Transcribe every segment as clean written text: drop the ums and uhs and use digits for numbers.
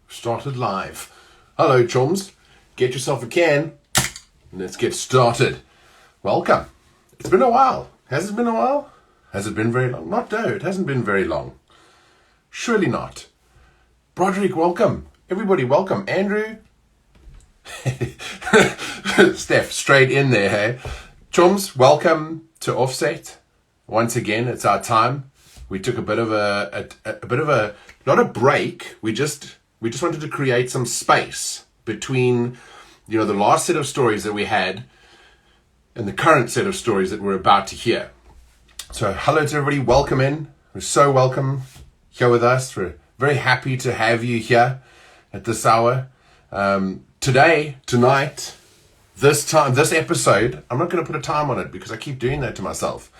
Started live. Hello, chums. Get yourself a can. And let's get started. Welcome. It's been a while. Has it been a while? Has it been very long? No, it hasn't been very long. Surely not. Broderick, welcome. Everybody, welcome. Andrew. Steph, straight in there, hey? Chums, welcome to Offset. Once again, it's our time. We took a bit of a not a break. We just wanted to create some space between, the last set of stories that we had and the current set of stories that we're about to hear. So hello to everybody. Welcome in. We're so welcome here with us. We're very happy to have you here at this hour. Tonight, this episode, I'm not going to put a time on it because I keep doing that to myself.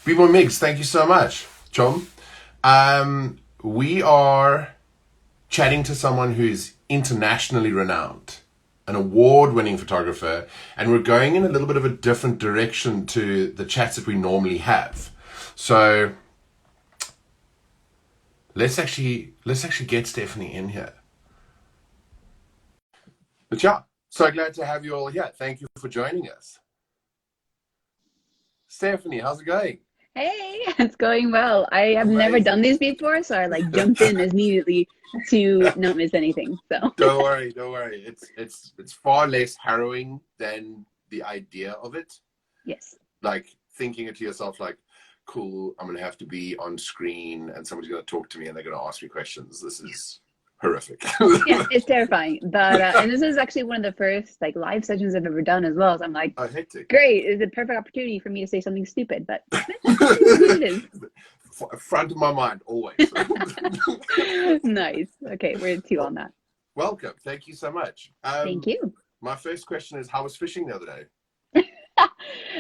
B-Boy Migs, thank you so much, chum. We are chatting to someone who's internationally renowned, an award-winning photographer, and we're going in a little bit of a different direction to the chats that we normally have. So let's actually get Stephanie in here. But yeah, so glad to have you all here. Thank you for joining us. Stephanie, how's it going? Hey, it's going well. I have Amazing. never done these before, so I jumped in immediately to not miss anything. So Don't worry. It's far less harrowing than the idea of it. yes. Like thinking it to yourself, like, cool, I'm gonna have to be on screen and somebody's gonna talk to me and they're gonna ask me questions. This is horrific. Yeah, it's terrifying. But and this is actually one of the first live sessions I've ever done as well. So I'm like, Oh, hectic. great, it's a perfect opportunity for me to say something stupid, but it is. Front of my mind always. Nice. Okay, we're two on that. Welcome. Thank you so much. Thank you. My first question is, how was fishing the other day?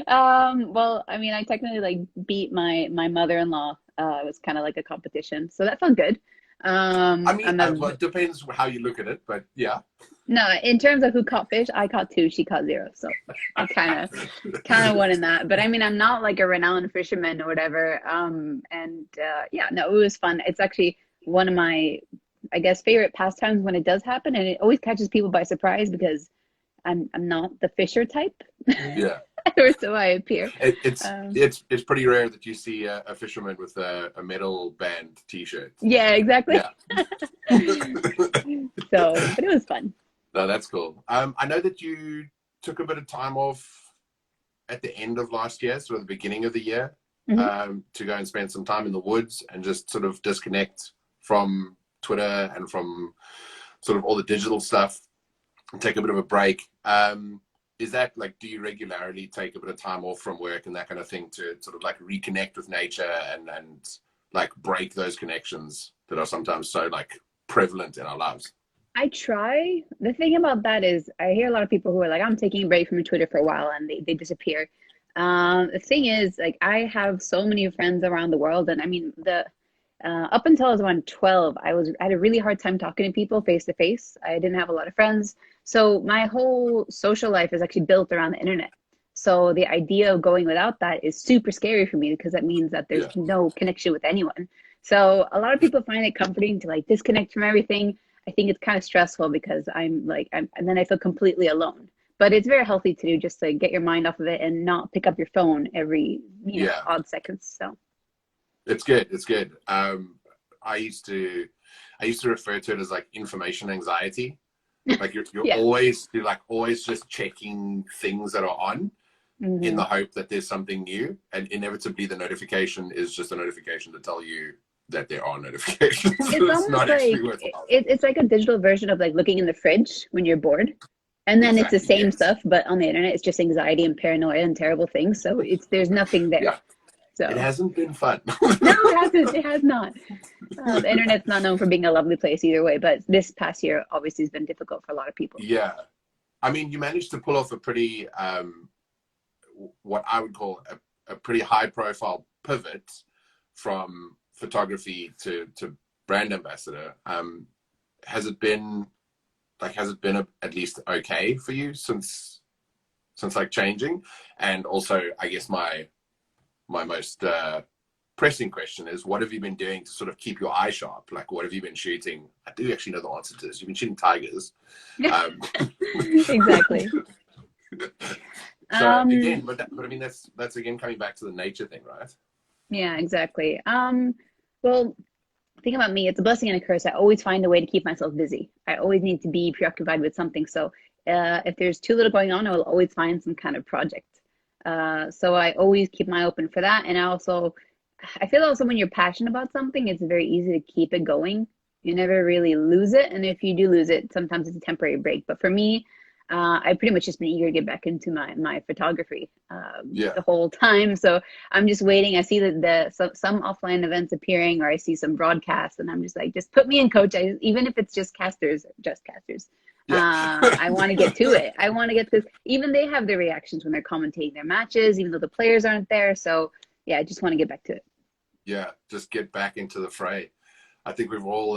Well, I mean, I technically beat my mother-in-law. It was kind of like a competition, so that felt good. I mean, it depends how you look at it, but yeah. No, in terms of who caught fish, I caught 2, she caught 0. So I kind of won in that. But I mean, I'm not like a renowned fisherman or whatever. Yeah, no, it was fun. It's actually one of my, I guess, favorite pastimes when it does happen, and it always catches people by surprise because I'm not the fisher type. Yeah. Or so I appear. It's pretty rare that you see a fisherman with a metal band T-shirt. Yeah, exactly. Yeah. But it was fun. No, that's cool. I know that you took a bit of time off at the end of last year, so at the beginning of the year, to go and spend some time in the woods and just sort of disconnect from Twitter and from sort of all the digital stuff and take a bit of a break. Is that do you regularly take a bit of time off from work and that kind of thing to sort of reconnect with nature and break those connections that are sometimes so prevalent in our lives? I try. The thing about that is I hear a lot of people who are like, I'm taking a break from Twitter for a while and they disappear. The thing is, I have so many friends around the world, and I mean up until I was around 12, I had a really hard time talking to people face to face. I didn't have a lot of friends. So my whole social life is actually built around the internet. So the idea of going without that is super scary for me because that means that there's no connection with anyone. So a lot of people find it comforting to disconnect from everything. I think it's kind of stressful because and then I feel completely alone. But it's very healthy to do, just to get your mind off of it and not pick up your phone every odd seconds. So it's good. It's good. I used to refer to it as information anxiety. You're always just checking things that are on in the hope that there's something new, and inevitably the notification is just a notification to tell you that there are notifications. It's not actually worthwhile. It's like a digital version of looking in the fridge when you're bored, and then it's the same stuff, but on the internet it's just anxiety and paranoia and terrible things. So there's nothing there. Yeah. So it hasn't been fun. No, it hasn't. It has not. The internet's not known for being a lovely place either way, but this past year obviously has been difficult for a lot of people. Yeah. I mean, you managed to pull off a pretty, what I would call a pretty high profile pivot from photography to brand ambassador. Has it been at least okay for you since changing? And also, I guess my most pressing question is, what have you been doing to sort of keep your eye sharp? Like, what have you been shooting? I do actually know the answer to this. You've been shooting tigers. Exactly. So again, but I mean, that's again coming back to the nature thing, right? Yeah, exactly. Well, think about me, it's a blessing and a curse. I always find a way to keep myself busy. I always need to be preoccupied with something. So if there's too little going on, I will always find some kind of project. So I always keep my eye open for that. And I feel also when you're passionate about something, it's very easy to keep it going. You never really lose it. And if you do lose it, sometimes it's a temporary break. But for me, I pretty much just been eager to get back into my photography the whole time. So I'm just waiting. I see that some offline events appearing, or I see some broadcasts, and I'm just like, just put me in, coach. Even if it's just casters. I want to get to it. I want to get this. Even they have their reactions when they're commentating their matches, even though the players aren't there. So yeah, I just want to get back to it. Yeah, just get back into the fray. I think we've all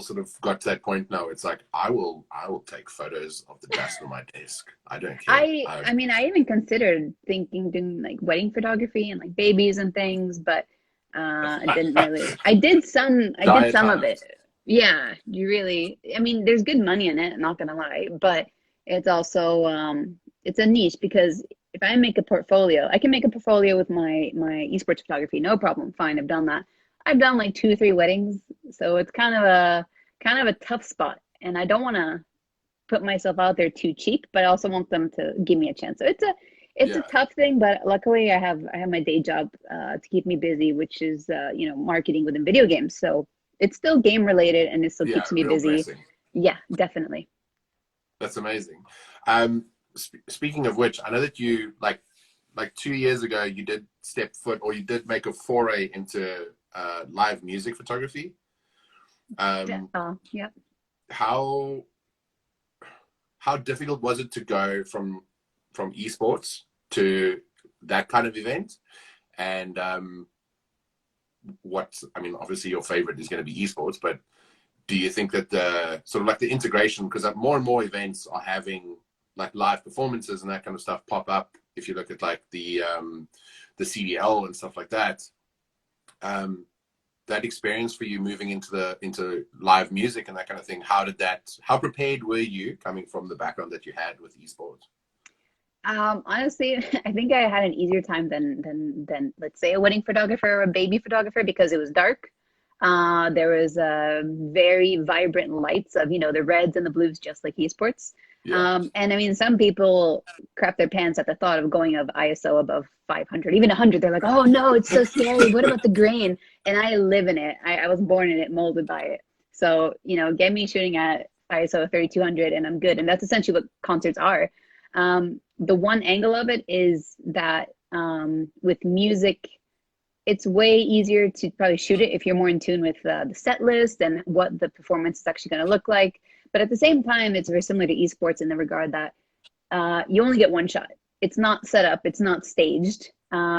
sort of got to that point now. It's like I will take photos of the dust on my desk. I don't care. I mean, I even considered doing like wedding photography and like babies and things, but I didn't really. I did some of it. Yeah, I mean, there's good money in it, not gonna lie, but it's also it's a niche, because if I make a portfolio, I can make a portfolio with my esports photography, no problem. Fine, I've done that. I've done like 2 or 3 weddings, so it's kind of a tough spot, and I don't want to put myself out there too cheap, but I also want them to give me a chance. So it's a tough thing, but luckily I have my day job to keep me busy, which is marketing within video games. So it's still game related, and it still keeps me busy. Blessing. Yeah, definitely. That's amazing. Speaking of which, I know that you like 2 years ago you did step foot, or you did make a foray into live music photography. Yeah. How difficult was it to go from esports to that kind of event? And I mean, obviously your favorite is going to be esports, but do you think that the sort of like the integration, because more and more events are having like live performances and that kind of stuff pop up. If you look at like the CDL and stuff like that, that experience for you moving into live music and that kind of thing, how prepared were you coming from the background that you had with esports? Honestly, I think I had an easier time than let's say a wedding photographer or a baby photographer, because it was dark. There was very vibrant lights of, the reds and the blues, just like esports. Yeah. And I mean, some people crap their pants at the thought of going of ISO above 500, even 100. They're like, oh no, it's so scary. What about the grain? And I live in it. I was born in it, molded by it. So, get me shooting at ISO 3200 and I'm good. And that's essentially what concerts are. The one angle of it is that with music, it's way easier to probably shoot it if you're more in tune with the set list and what the performance is actually going to look like. But at the same time, it's very similar to esports in the regard that you only get one shot. It's not set up. It's not staged.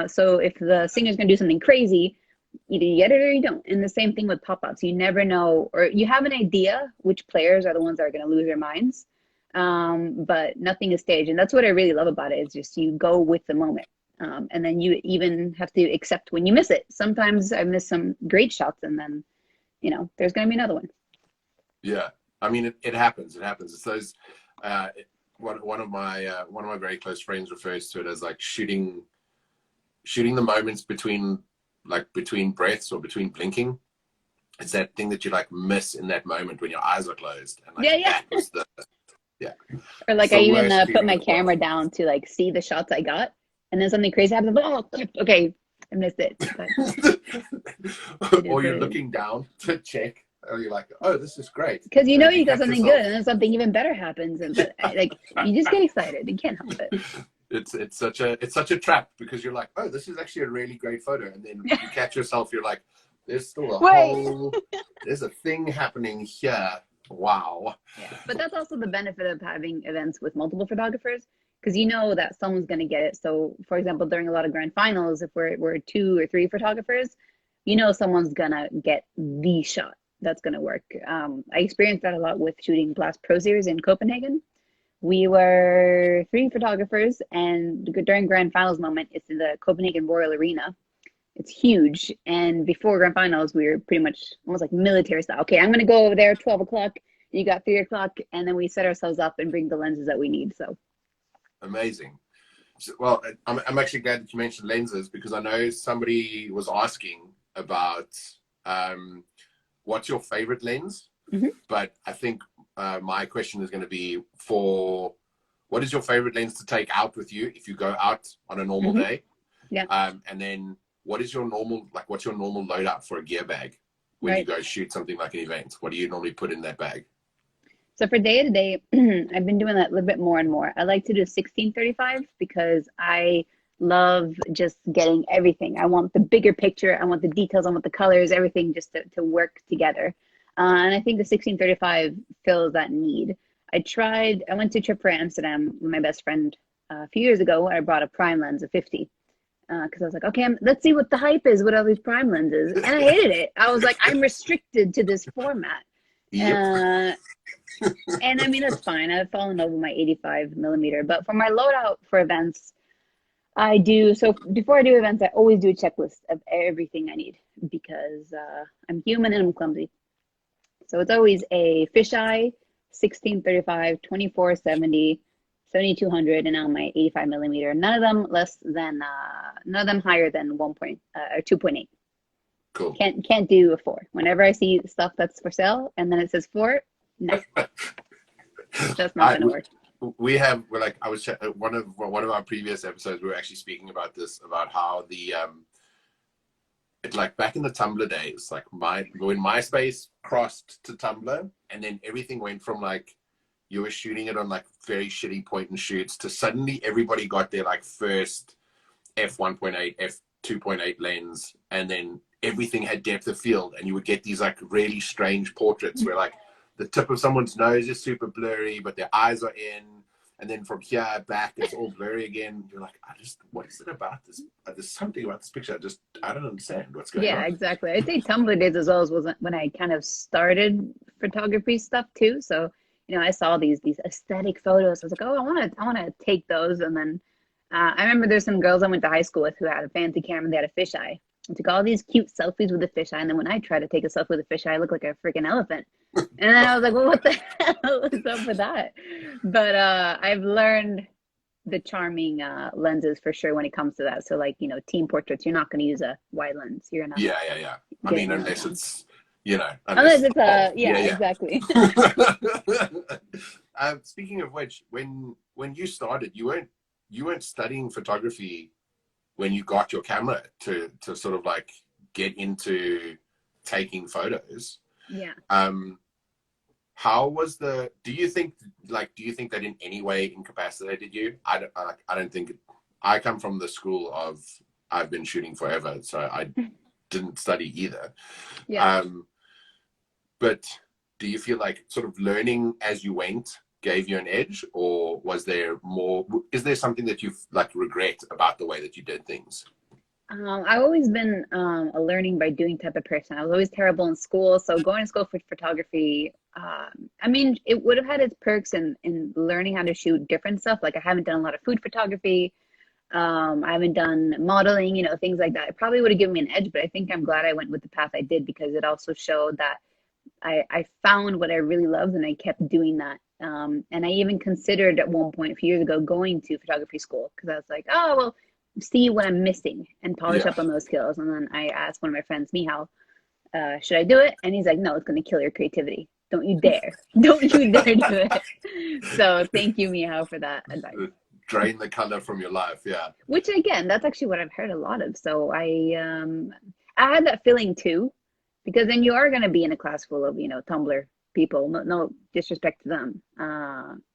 So if the singer's going to do something crazy, either you get it or you don't. And the same thing with pop-ups. You never know, or you have an idea which players are the ones that are going to lose their minds. But nothing is staged. And that's what I really love about it, is just you go with the moment. And then you even have to accept when you miss it. Sometimes I miss some great shots, and then, there's going to be another one. Yeah. I mean, it happens. It happens. It's those, one of my very close friends refers to it as like shooting the moments between breaths or between blinking. It's that thing that you like miss in that moment when your eyes are closed. And like, yeah. That was or like I even put my camera down to like see the shots I got, and then something crazy happens. Oh, okay, I missed it. Or you're looking down to check. Or you're like, oh, this is great. Because you got something good, and then something even better happens, and you just get excited. You can't help it. It's such a trap, because you're like, oh, this is actually a really great photo, and then you catch yourself. You're like, there's still there's a thing happening here. Wow. Yeah, but that's also the benefit of having events with multiple photographers, because you know that someone's going to get it. So, for example, during a lot of grand finals, if we're 2 or 3 photographers, someone's gonna get the shot that's going to work. I experienced that a lot with shooting Blast Pro Series in Copenhagen. We were 3 photographers, and during grand finals moment, it's in the Copenhagen Royal Arena. It's huge. And before grand finals, we were pretty much almost like military style. Okay, I'm gonna go over there 12 o'clock. You got 3 o'clock, and then we set ourselves up and bring the lenses that we need. So Amazing. So, well, I'm actually glad that you mentioned lenses, because I know somebody was asking about what's your favorite lens, but I think my question is going to be for what is your favorite lens to take out with you if you go out on a normal day? Yeah. And then what's your normal loadout for a gear bag when you go shoot something like an event? What do you normally put in that bag? So for day to day, I've been doing that a little bit more and more. I like to do 16-35 because I love just getting everything. I want the bigger picture. I want the details. I want the colors, everything just to work together. And I think the 16-35 fills that need. I went to a trip for Amsterdam with my best friend a few years ago. I brought a prime lens of 50 because I was like, okay, let's see what the hype is with all these prime lenses. And I hated it. I was like, I'm restricted to this format. Yep. And I mean, that's fine. I've fallen over my 85 millimeter. But for my loadout for events, so before I do events, I always do a checklist of everything I need because I'm human and I'm clumsy. So it's always a fisheye, 16-35, 24-70, 7200, and now my 85 millimeter. None of them higher than 2.8. Cool. Can't do a 4. Whenever I see stuff that's for sale and then it says 4, no, that's not gonna work. I was one of our previous episodes. We were actually speaking about this, about how the it's like back in the Tumblr days, like when MySpace crossed to Tumblr, and then everything went from like you were shooting it on like very shitty point and shoots to suddenly everybody got their like first f1.8, f2.8 lens, and then everything had depth of field, and you would get these like really strange portraits where like the tip of someone's nose is super blurry, but their eyes are in, and then from here back it's all blurry again. You're like, what is it about this? There's something about this picture. I don't understand what's going on. Yeah, exactly. I'd say Tumblr days as well was when I kind of started photography stuff too. So, I saw these aesthetic photos. I was like, oh, I want to take those. And then I remember there's some girls I went to high school with who had a fancy camera and they had a fisheye. I took all these cute selfies with the fisheye, and then when I tried to take a selfie with a fisheye, I looked like a freaking elephant. And then I was like, well, what the hell is up with that? But I've learned the charming lenses for sure when it comes to that. So like, team portraits, you're not going to use a wide lens. You're gonna yeah. I mean, unless it's unless it's exactly. Speaking of which, when you started, you weren't studying photography when you got your camera to sort of like get into taking photos. Yeah. How was do you think that in any way incapacitated you? I don't think I come from the school of I've been shooting forever, so I didn't study either. Yeah. But do you feel like sort of learning as you went gave you an edge, or is there something that you like regret about the way that you did things? I've always been a learning by doing type of person. I was always terrible in school, so going to school for photography, I mean, it would have had its perks in learning how to shoot different stuff. Like I haven't done a lot of food photography. I haven't done modeling, things like that. It probably would have given me an edge, but I think I'm glad I went with the path I did because it also showed that I found what I really loved and I kept doing that. And I even considered at one point a few years ago going to photography school because I was like, oh, well, see what I'm missing and polish up on those skills. And then I asked one of my friends, Mihal, should I do it? And he's like, no, it's going to kill your creativity. Don't you dare. Don't you dare do it. So thank you, Mihal, for that advice. Drain the color from your life. Yeah. Which again, that's actually what I've heard a lot of. So I had that feeling too, because then you are going to be in a class full of, Tumblr people, no disrespect to them.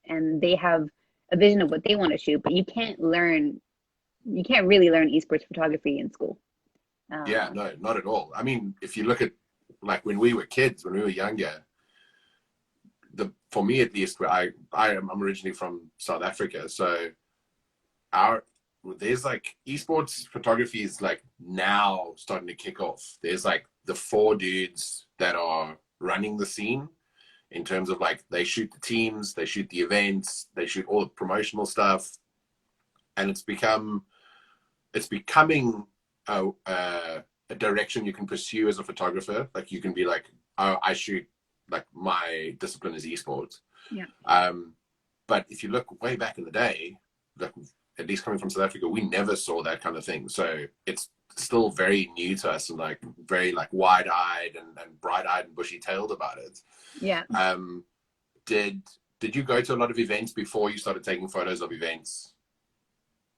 And they have a vision of what they want to shoot, but you can't really learn esports photography in school. Yeah, no, not at all. I mean, if you look at like when we were kids, when we were younger, for me at least, I'm originally from South Africa, so there's like esports photography is like now starting to kick off. There's like the 4 dudes that are running the scene in terms of like they shoot the teams, they shoot the events, they shoot all the promotional stuff, and it's becoming a direction you can pursue as a photographer. Like you can be like, oh, I shoot, like my discipline is esports. Yeah. But if you look way back in the day, like, at least coming from South Africa, we never saw that kind of thing. So it's still very new to us and like very like wide-eyed and bright-eyed and bushy-tailed about it. Yeah. Did you go to a lot of events before you started taking photos of events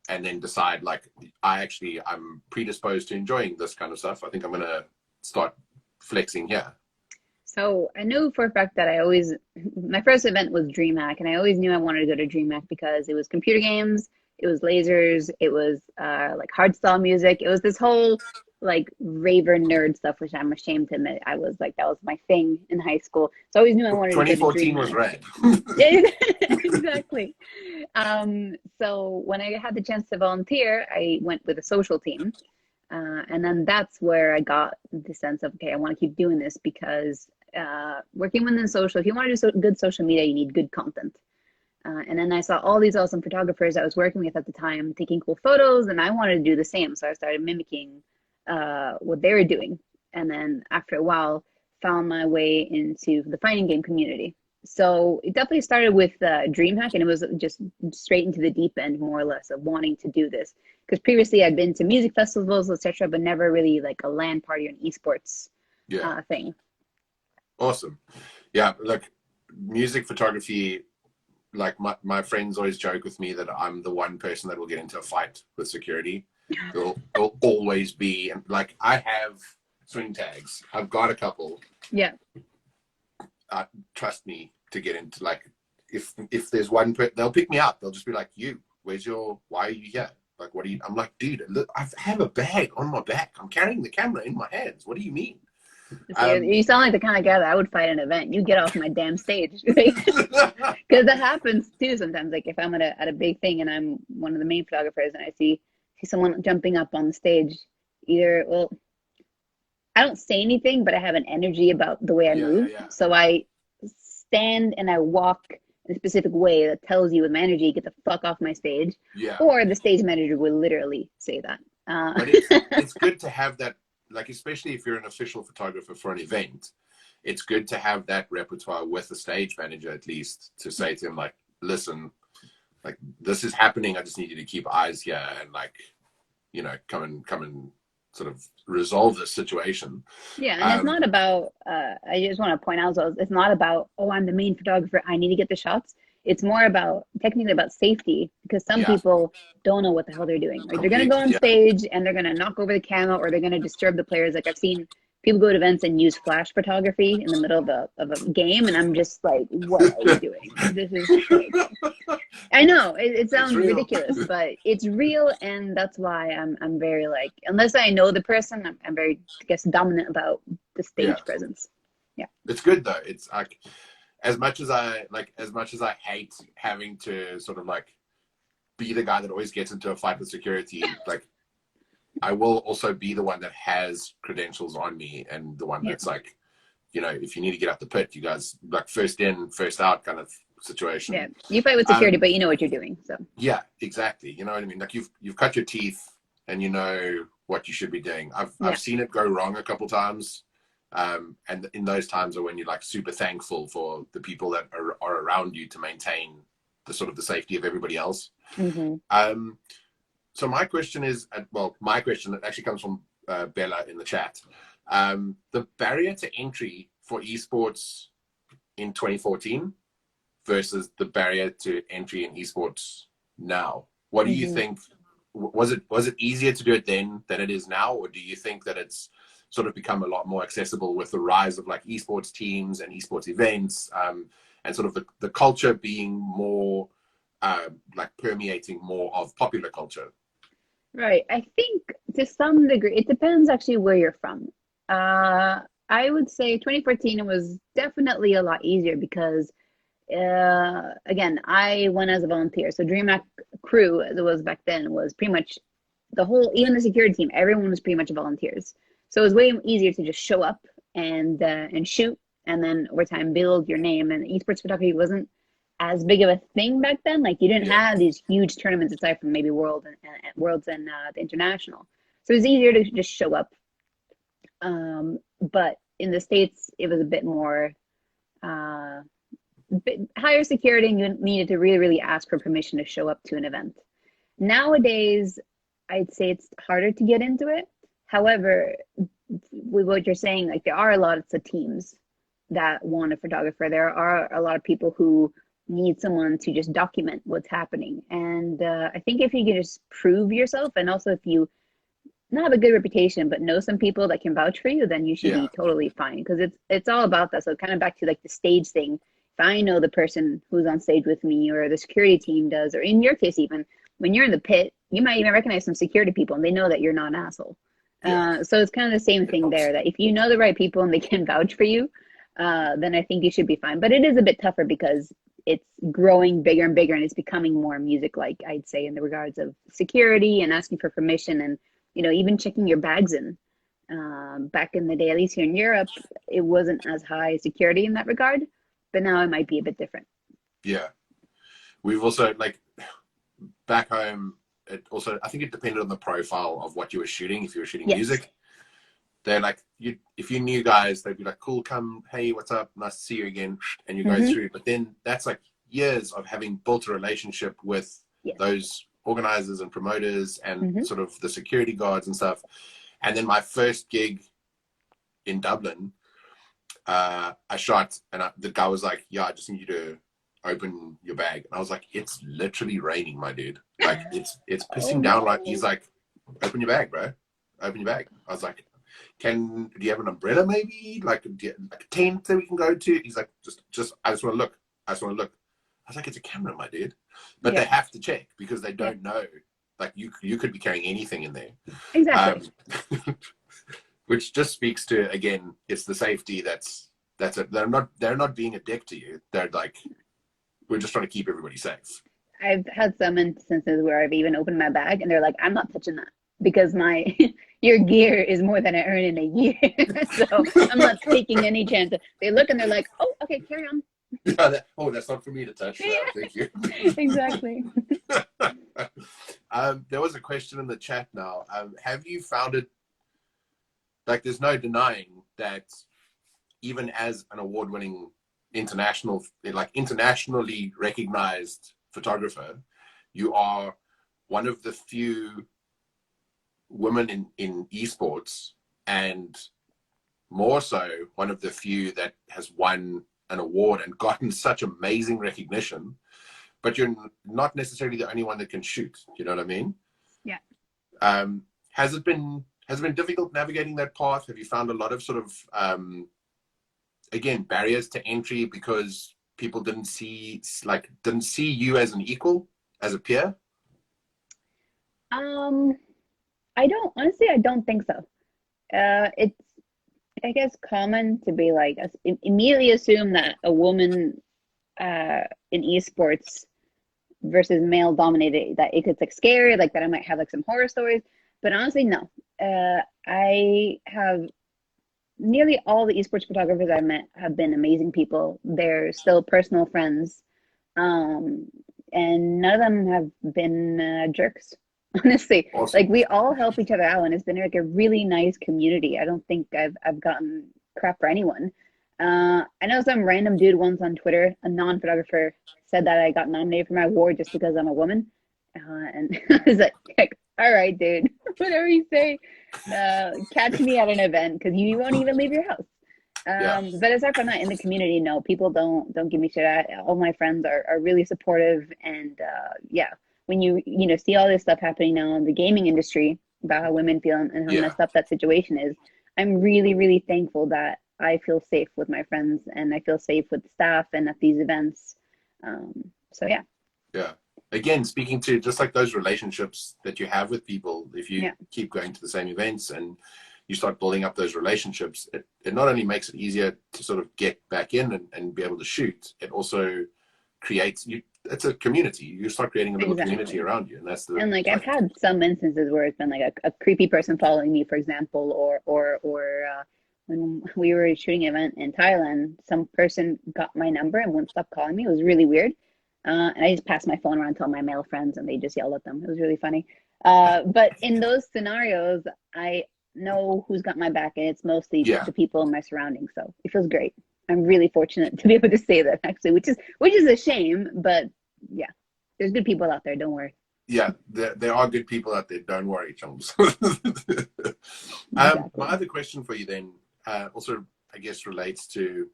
and then decide like, I'm predisposed to enjoying this kind of stuff. I think I'm going to start flexing here. So I knew for a fact that my first event was DreamHack, and I always knew I wanted to go to DreamHack because it was computer games, it was lasers, it was like hardstyle music. It was this whole like raver nerd stuff, which I'm ashamed to admit I was like, that was my thing in high school. So I always knew I wanted to go to 2014 DreamHack. was red. Exactly. So when I had the chance to volunteer, I went with a social team. And then that's where I got the sense of, okay, I want to keep doing this because working within social, if you want to do good social media, you need good content. And then I saw all these awesome photographers I was working with at the time taking cool photos, and I wanted to do the same. So I started mimicking what they were doing. And then after a while, found my way into the fighting game community. So it definitely started with DreamHack, and it was just straight into the deep end, more or less, of wanting to do this. Because previously I'd been to music festivals, etc., but never really like a LAN party or an esports thing. Awesome. Yeah, like music photography, like my friends always joke with me that I'm the one person that will get into a fight with security. It'll always be, and like I have swing tags. I've got a couple. Yeah. Trust me to get into, like, if there's one they'll pick me up. They'll just be like, why are you here? Like, what do you, I'm like, dude, look, I have a bag on my back. I'm carrying the camera in my hands. What do you mean? You sound like the kind of guy that I would fight at an event. You get off my damn stage. Because that happens too sometimes. Like if I'm at a big thing and I'm one of the main photographers and I see someone jumping up on the stage, I don't say anything, but I have an energy about the way I move. Yeah. So I stand and I walk in a specific way that tells you with my energy, get the fuck off my stage. Yeah. Or the stage manager will literally say that. But it's good to have that, like, especially if you're an official photographer for an event, it's good to have that repertoire with the stage manager, at least, to say to him, like, listen, like, this is happening. I just need you to keep eyes here and, like, you know, come and sort of resolve this situation. Yeah, and it's not about, I just want to point out, so it's not about, oh, I'm the main photographer, I need to get the shots. It's more about, technically about safety, because some people don't know what the hell they're doing. Like they're going to go on stage and they're going to knock over the camera, or they're going to disturb the players. Like I've seen people go to events and use flash photography in the middle of a game, and I'm just like, what are you doing? This is crazy. I know it sounds ridiculous, but it's real, and that's why I'm very, like, unless I know the person, I'm very, I guess, dominant about the stage presence. Yeah, it's good though. It's like, as much as I hate having to sort of like be the guy that always gets into a fight with security, like I will also be the one that has credentials on me, and the one that's like, you know, if you need to get out the pit, you guys, like, first in, first out kind of situation. Yeah, you fight with security, but you know what you're doing. So yeah, exactly. You know what I mean? Like you've cut your teeth and you know what you should be doing. I've seen it go wrong a couple times. And in those times are when you're like super thankful for the people that are around you to maintain the sort of the safety of everybody else. Mm-hmm. So my question is, my question that actually comes from Bella in the chat. The barrier to entry for esports in 2014 versus the barrier to entry in esports now. What do you think? Was it easier to do it then than it is now, or do you think that it's sort of become a lot more accessible with the rise of like esports teams and esports events, and sort of the culture being more like permeating more of popular culture? Right. I think to some degree, it depends actually where you're from. I would say 2014 was definitely a lot easier because, again, I went as a volunteer. So DreamHack crew, as it was back then, was pretty much the whole, even the security team, everyone was pretty much volunteers. So it was way easier to just show up and shoot, and then over time build your name. And esports photography wasn't as big of a thing back then. Like you didn't have these huge tournaments aside from maybe Worlds and the international. So it's easier to just show up. But in the States, it was a bit more bit higher security, and you needed to really, really ask for permission to show up to an event. Nowadays, I'd say it's harder to get into it. However, with what you're saying, like there are lots of teams that want a photographer. There are a lot of people who need someone to just document what's happening. And I think if you can just prove yourself, and also if you not have a good reputation, but know some people that can vouch for you, then you should be totally fine. Because it's all about that. So kind of back to like the stage thing. If I know the person who's on stage with me, or the security team does, or in your case even, when you're in the pit, you might even recognize some security people and they know that you're not an asshole. So it's kind of the same thing there, that if you know the right people and they can vouch for you, then I think you should be fine. But it is a bit tougher because it's growing bigger and bigger, and it's becoming more music-like, I'd say, in the regards of security and asking for permission, and even checking your bags in. Back in the day, at least here in Europe, it wasn't as high security in that regard, but now it might be a bit different. Yeah. We've also, like, back home, I think it depended on the profile of what you were shooting. If you were shooting music, they're like, if you knew guys, they'd be like, cool, come, hey, what's up, nice to see you again, and you go through. But then that's like years of having built a relationship with those organizers and promoters and sort of the security guards and stuff. And then my first gig in Dublin, I shot, and the guy was like, yeah, I just need you to open your bag. And I was like, it's literally raining, my dude. Like, it's pissing down. Like, he's like, open your bag, bro. Open your bag. I was like, do you have an umbrella maybe? Like, like a tent that we can go to? He's like, just I just want to look. I was like, it's a camera, my dude. But they have to check because they don't know. Like, you could be carrying anything in there. Exactly. Which just speaks to, again, it's the safety that's it. They're not being a dick to you. They're like, we're just trying to keep everybody safe. I've had some instances where I've even opened my bag and they're like, I'm not touching that because your gear is more than I earn in a year. So I'm not taking any chance. They look and they're like, oh, okay, carry on. Yeah, that's not for me to touch. Thank you. Exactly. There was a question in the chat now. Have you found it, like, there's no denying that even as an award-winning internationally recognized photographer, you are one of the few women in esports, and more so one of the few that has won an award and gotten such amazing recognition, but you're not necessarily the only one that can shoot. You know what I mean? Yeah. Has it been difficult navigating that path? Have you found a lot of sort of again, barriers to entry because people didn't see you as an equal, as a peer? I don't think so. It's, I guess, common to be like, immediately assume that a woman in esports versus male dominated, that it's like scary, like that I might have like some horror stories, but honestly, no. I have nearly all the esports photographers I've met have been amazing people. They're still personal friends. And none of them have been jerks, honestly. Awesome. Like, we all help each other out, and it's been like a really nice community. I don't think I've gotten crap for anyone. I know some random dude once on Twitter, a non-photographer, said that I got nominated for my award just because I'm a woman. And I was like, all right, dude, whatever you say. Catch me at an event because you won't even leave your house. But aside from that, in the community, no, people don't give me shit. All my friends are really supportive, and when you see all this stuff happening now in the gaming industry about how women feel and how messed up that situation is, I'm really, really thankful that I feel safe with my friends and I feel safe with staff and at these events. Yeah. Again, speaking to just like those relationships that you have with people, if you keep going to the same events and you start building up those relationships, it not only makes it easier to sort of get back in and be able to shoot, it also creates it's a community. You start creating a little community around you, and that's the. And like, I've had some instances where it's been like a creepy person following me, for example, or when we were shooting an event in Thailand, some person got my number and wouldn't stop calling me. It was really weird. And I just passed my phone around to all my male friends, and they just yelled at them. It was really funny. But in those scenarios, I know who's got my back, and it's mostly Yeah, the people in my surroundings. So it feels great. I'm really fortunate to be able to say that actually, which is a shame, but yeah, there's good people out there. Don't worry. yeah, there are good people out there. Don't worry, chums. My Exactly. other question for you then, also, I guess, relates to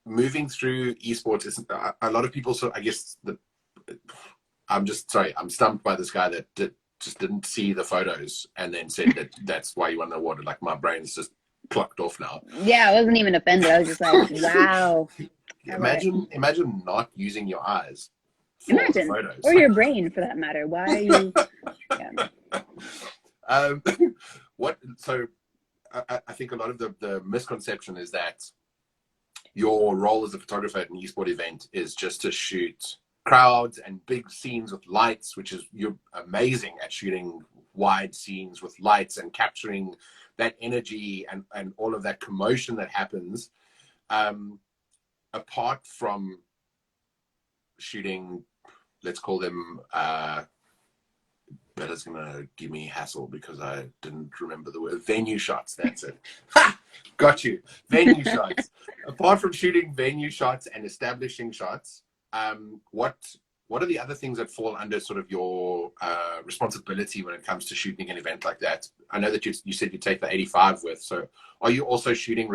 moving through esports. Is a lot of people. So I guess I'm just sorry. I'm stumped by this guy that just didn't see the photos and then said that that's why you won the award. Like my brain's just clocked off now. Yeah, I wasn't even offended. I was just like, wow. All right. Imagine not using your eyes for the Imagine, photos. or your brain for that matter. Why are you? Yeah. um, what? So I think a lot of the misconception is that your role as a photographer at an esport event is just to shoot crowds and big scenes with lights, which is you're amazing at shooting wide scenes with lights and capturing that energy and all of that commotion that happens. Um, Apart from shooting, let's call them Bella's gonna give me hassle because I didn't remember the word. Venue shots, that's it. Ha! Got you. Venue shots. Apart from shooting venue shots and establishing shots, what are the other things that fall under sort of your responsibility when it comes to shooting an event like that? I know that you said you take the 85 with, so are you also shooting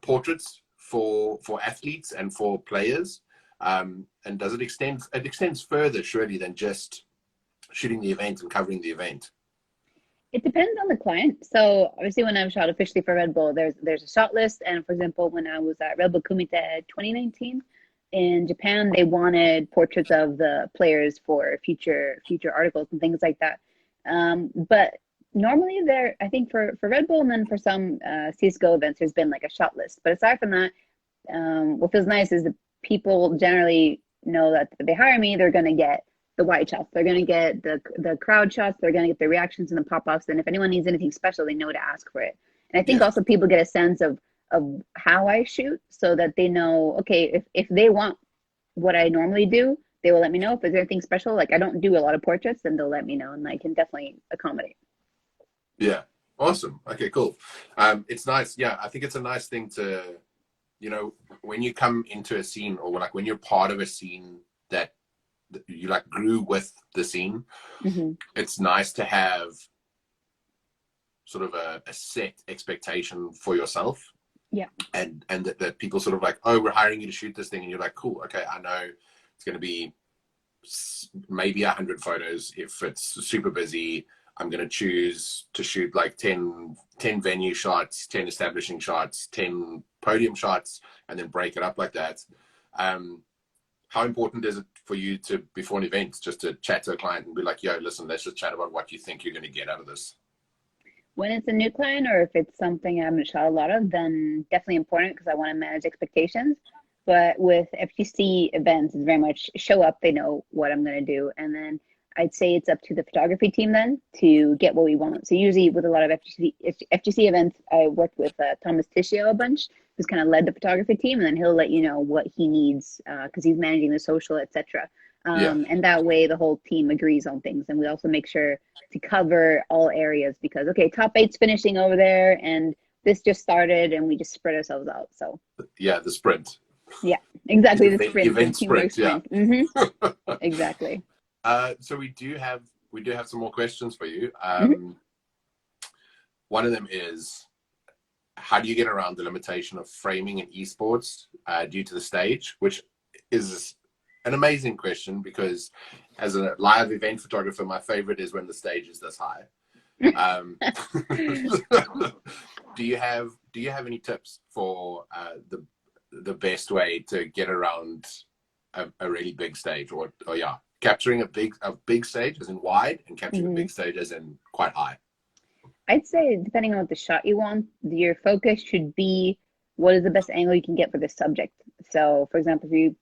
portraits for athletes and for players? And does it extend? It extends further, surely, than just shooting the event and covering the event. It depends on the client. So obviously, when I've shot officially for Red Bull, there's a shot list. And for example, when I was at Red Bull Kumite 2019 in Japan, they wanted portraits of the players for future articles and things like that. But normally, there I think for Red Bull and then for some CS:GO events, there's been like a shot list. But aside from that, what feels nice is that people generally know that if they hire me, they're going to get the wide shots. They're going to get the crowd shots. They're going to get the reactions and the pop-ups. And if anyone needs anything special, they know to ask for it. And I think Yeah, also people get a sense of how I shoot so that they know, okay, if they want what I normally do, they will let me know. If there's anything special, like I don't do a lot of portraits, then they'll let me know and I can definitely accommodate. yeah, awesome. Okay, cool. It's nice. Yeah, I think it's a nice thing to, when you come into a scene or like when you're part of a scene that you like grew with the scene. Mm-hmm. It's nice to have sort of a set expectation for yourself, Yeah. and that people sort of like, oh, we're hiring you to shoot this thing, and you're like, cool, okay, I know it's going to be maybe 100 photos. If it's super busy, I'm going to choose to shoot like 10 venue shots, 10 establishing shots, 10 podium shots, and then break it up like that. How important is it for you to, before an event, just to chat to a client and be like, yo, listen, let's just chat about what you think you're going to get out of this? When it's a new client or if it's something I haven't shot a lot of, then definitely important because I want to manage expectations. But with FGC events, it's very much show up, they know what I'm going to do. And then I'd say it's up to the photography team then to get what we want. So usually with a lot of FGC events, I worked with Thomas Tishio a bunch, who's kind of led the photography team, and then he'll let you know what he needs because he's managing the social, etc. Yeah, And that way the whole team agrees on things. And we also make sure to cover all areas because, okay, top eight's finishing over there and this just started and we just spread ourselves out. So, yeah, the sprint. yeah, exactly. The sprint, the Event teamwork sprint, yeah. sprint. Exactly. So we do have some more questions for you. Hmm. One of them is, how do you get around the limitation of framing in esports due to the stage? Which is an amazing question because as a live event photographer, my favorite is when the stage is this high. Um, do you have any tips for the best way to get around a really big stage, or yeah, capturing a big stage as in wide and capturing a Hmm. big stage as in quite high? I'd say depending on what the shot you want, your focus should be what is the best angle you can get for the subject. So, for example, if you're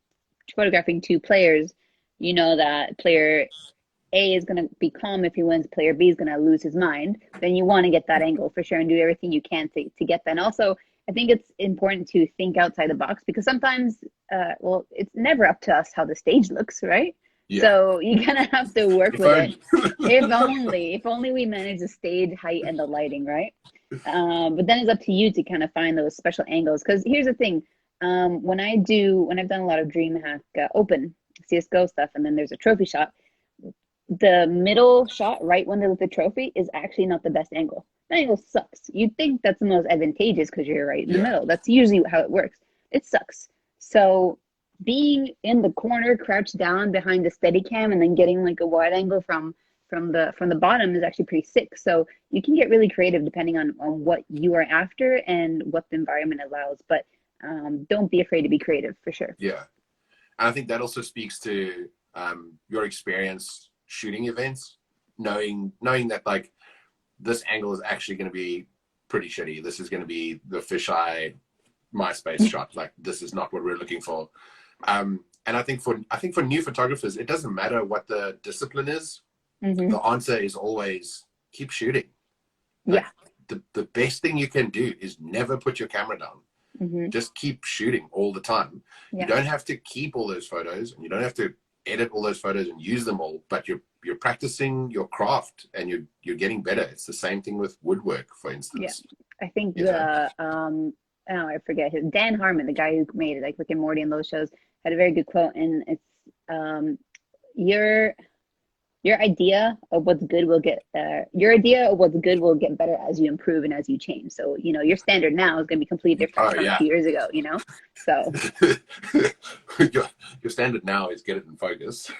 photographing two players, you know that player A is going to be calm if he wins, player B is going to lose his mind, then you want to get that angle for sure and do everything you can to get that. And also, I think it's important to think outside the box because sometimes, well, it's never up to us how the stage looks, right? Yeah. So you kind of have to work If with it. only. If only we manage the stage height and the lighting, right? But then it's up to you to kind of find those special angles. Because here's the thing, when I've done a lot of DreamHack Open CS:GO stuff, and then there's a trophy shot. The middle shot, right when they lift the trophy, is actually not the best angle. That angle sucks. You'd think that's the most advantageous because you're right in the Yeah. middle. That's usually how it works. It sucks. So being in the corner, crouched down behind the steady cam, and then getting like a wide angle from the bottom is actually pretty sick. So you can get really creative depending on what you are after and what the environment allows. But don't be afraid to be creative for sure. Yeah. And I think that also speaks to your experience shooting events, knowing that like this angle is actually going to be pretty shitty. This is going to be the fisheye MySpace shot. Like this is not what we're looking for. And I think for new photographers, it doesn't matter what the discipline is. Mm-hmm. The answer is always keep shooting. Like, Yeah. the best thing you can do is never put your camera down. Mm-hmm. Just keep shooting all the time. Yeah. You don't have to keep all those photos, and you don't have to edit all those photos and use them all, but you're practicing your craft and you're getting better. It's the same thing with woodwork, for instance. I think You know? oh, I forget his Dan Harmon, the guy who made it, like Rick and Morty and those shows, had a very good quote, and it's your idea of what's good will get better as you improve and as you change. So your standard now is going to be completely different from a few years ago. So your standard now is get it in focus.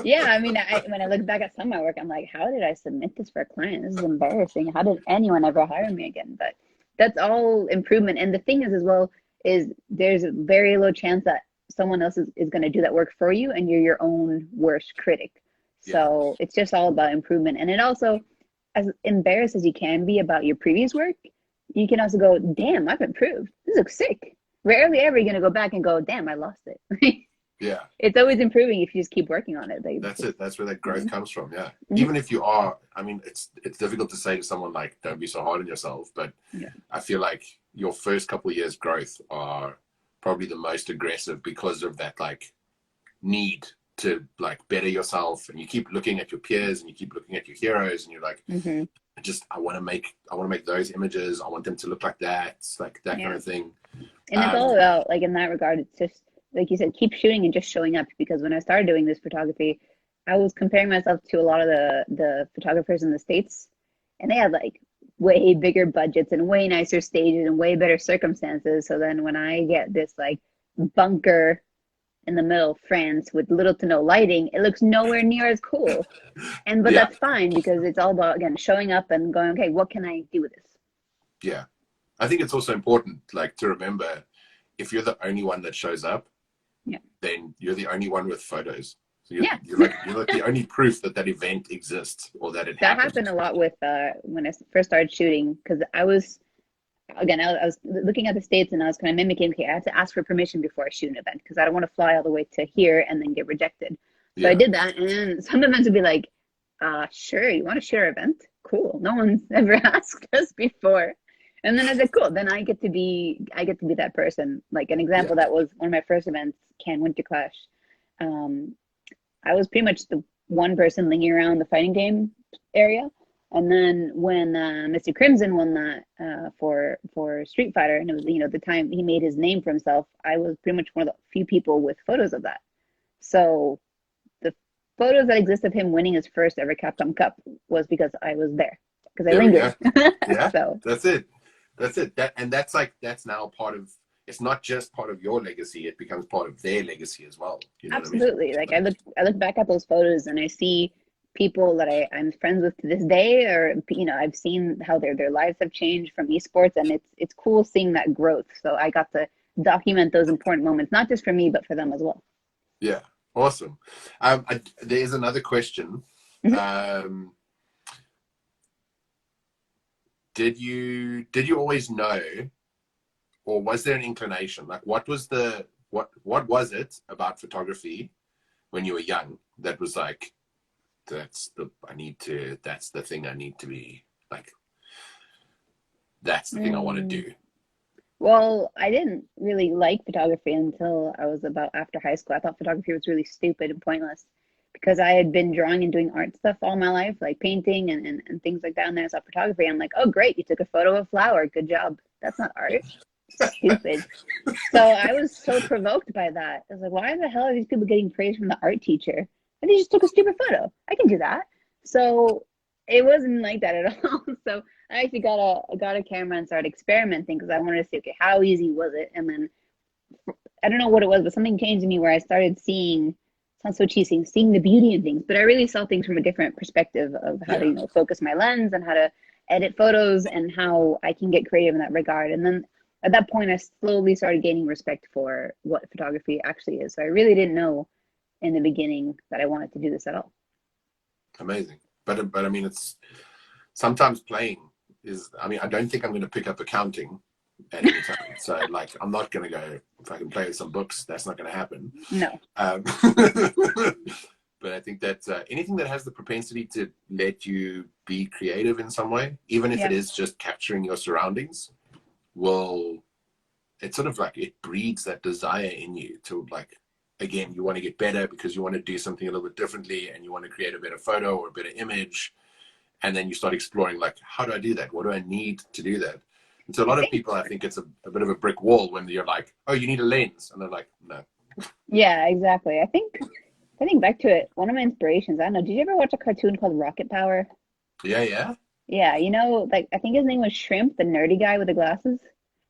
yeah, I mean, when I look back at some of my work, I'm like, how did I submit this for a client? This is embarrassing. How did anyone ever hire me again? But that's all improvement. And the thing is, as well, is there's a very low chance that someone else is going to do that work for you, and you're your own worst critic. So it's just all about improvement. And it also, as embarrassed as you can be about your previous work, you can also go, damn, I've improved. This looks sick. Rarely ever you're going to go back and go, damn, I lost it. Yeah. It's always improving if you just keep working on it. That's it. That's where that growth comes from. Yeah. Mm-hmm. Even if you are, I mean, it's difficult to say to someone like, don't be so hard on yourself. But I feel like your first couple of years growth are probably the most aggressive because of that like need to like better yourself, and you keep looking at your peers and you keep looking at your heroes, and you're like, I want to make those images. I want them to look like that. It's like that kind of thing. And it's all about, like, in that regard, it's just like you said, keep shooting and just showing up. Because when I started doing this photography, I was comparing myself to a lot of the photographers in the States, and they had like way bigger budgets and way nicer stages and way better circumstances. So then when I get this like bunker in the middle of France with little to no lighting, it looks nowhere near as cool. But that's fine, because it's all about, again, showing up and going, okay, what can I do with this? Yeah. I think it's also important like to remember, if you're the only one that shows up, then you're the only one with photos. So you're like the only proof that event exists, or that it happened. That happened a lot with when I first started shooting, because I was looking at the States, and I was kind of mimicking, okay, I have to ask for permission before I shoot an event, because I don't want to fly all the way to here and then get rejected. So I did that, and some events would be like, sure, you want to shoot our event? Cool. No one's ever asked us before. And then I said, cool, then I get to be that person. Like an example, that was one of my first events, Cannes Winter Clash. I was pretty much the one person lingering around the fighting game area. And then when Mr. Crimson won that for Street Fighter, and it was the time he made his name for himself, I was pretty much one of the few people with photos of that. So the photos that exist of him winning his first ever Capcom Cup was because I was there, because I lingered. Yeah, so that's it. That's now part of. It's not just part of your legacy; it becomes part of their legacy as well. You know absolutely. what I mean? Like I look back at those photos and I see people that I'm friends with to this day, or I've seen how their lives have changed from esports, and it's cool seeing that growth. So I got to document those important moments, not just for me but for them as well. Yeah, awesome. There's another question. Did you always know, or was there an inclination? Like, what was it about photography when you were young that was like, that's the thing I need to be like, that's the thing I want to do? Well, I didn't really like photography until I was about after high school. I thought photography was really stupid and pointless because I had been drawing and doing art stuff all my life, like painting and things like that. And then I saw photography. I'm like, oh, great, you took a photo of a flower. Good job. That's not art. Stupid. So I was so provoked by that. I was like, why the hell are these people getting praise from the art teacher? And they just took a stupid photo. I can do that. So it wasn't like that at all. So I actually got a camera and started experimenting because I wanted to see, okay, how easy was it? And then I don't know what it was, but something changed in me where I started seeing, sounds so cheesy, seeing the beauty in things. But I really saw things from a different perspective of how to, Yeah, focus my lens and how to edit photos and how I can get creative in that regard. And then at that point, I slowly started gaining respect for what photography actually is. So I really didn't know in the beginning that I wanted to do this at all. amazing. But I mean, it's sometimes playing is. I mean, I don't think I'm going to pick up accounting at any time. So like, I'm not going to go if I can play with some books. That's not going to happen. No. Um, but I think that anything that has the propensity to let you be creative in some way, even if it Yeah. is just capturing your surroundings, will it's sort of like it breeds that desire in you to like again you want to get better because you want to do something a little bit differently and you want to create a better photo or a better image, and then you start exploring like how do I do that, what do I need to do that. And so a I lot of think, people, I think it's a bit of a brick wall when you're like, oh, you need a lens, and they're like, no. yeah, exactly. I think back to it, one of my inspirations, I don't know, did you ever watch a cartoon called Rocket Power? Yeah, yeah. Yeah, like I think his name was Shrimp, the nerdy guy with the glasses.